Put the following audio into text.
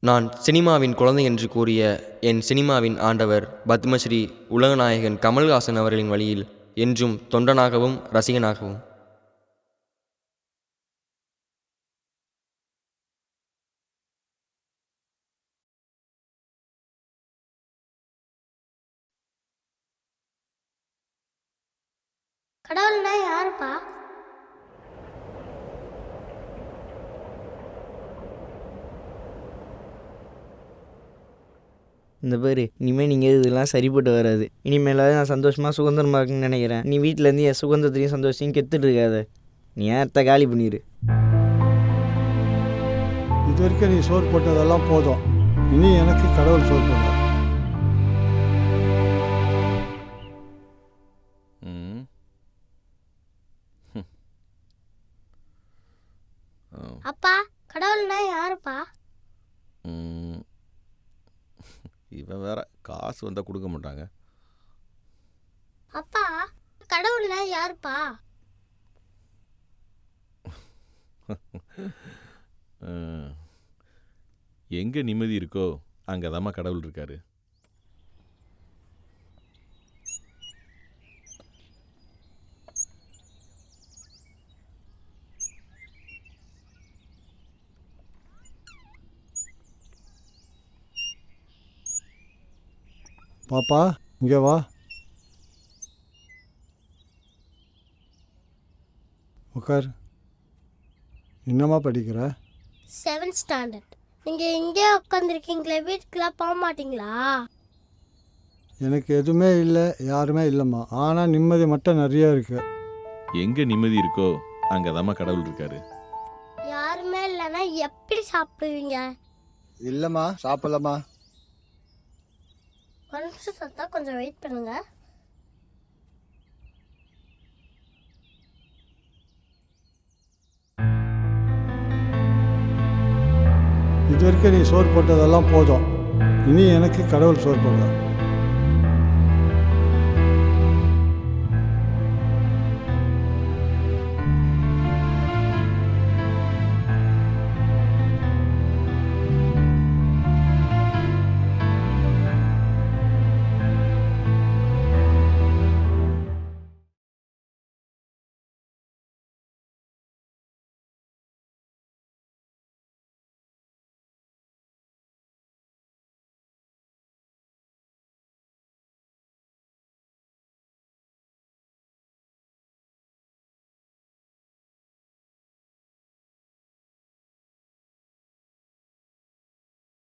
நான் சினிமாவின் குழந்தை என்று கூறிய என் சினிமாவின் ஆண்டவர் பத்மஸ்ரீ உலகநாயகன் கமல்ஹாசன் அவர்களின் வழியில் என்றும் தொண்டனாகவும் ரசிகனாகவும். கடவுள்னா யாருப்பா? இந்த பேர் இனிமேல் நீங்கள் இதெல்லாம் சரிப்பட்டு வராது. இனிமேலாவது நான் சந்தோஷமாக சுதந்திரமாக இருக்குன்னு நினைக்கிறேன். நீ வீட்டிலேருந்து என் சுதந்திரத்தையும் சந்தோஷத்தையும் கெத்துட்டு இருக்காத. நீ ஏத்த காலி பண்ணிடு. இது வரைக்கும் நீ சோறு போட்டதெல்லாம் போதும். இனி எனக்கு கடவுள் சோறு போடுற. அப்பா கடவுள்னா யாருப்பா? இவன் வேற காசு வந்தால் கொடுக்க மாட்டாங்க. அப்பா கடவுள்னா யாருப்பா? எங்கே நிம்மதி இருக்கோ அங்கே தாம்மா கடவுள் இருக்காரு. பாப்பா இங்கே வா. உட்கார். என்னம்மா படிக்கிற? 7th standard. நீங்கள் இங்கே உட்காந்துருக்கீங்களே, வீட்டுக்குலாம் போக மாட்டிங்களா? எனக்கு எதுவுமே இல்லை, யாருமே இல்லைம்மா. ஆனால் நிம்மதி மட்டும் நிறையா இருக்கு. எங்கே நிம்மதி இருக்கோ அங்கே தாம்மா கடவுள் இருக்காரு. யாருமே இல்லைன்னா எப்படி சாப்பிடுவீங்க? இல்லைம்மா, சாப்பிடலம்மா. ஒரு நிமிஷம் சத்தா, கொஞ்சம் வெயிட் பண்ணுங்க. இது வரைக்கும் நீ சோறு போட்டதெல்லாம் போதும். இனி எனக்கு கடவுள் சோறு போடுற.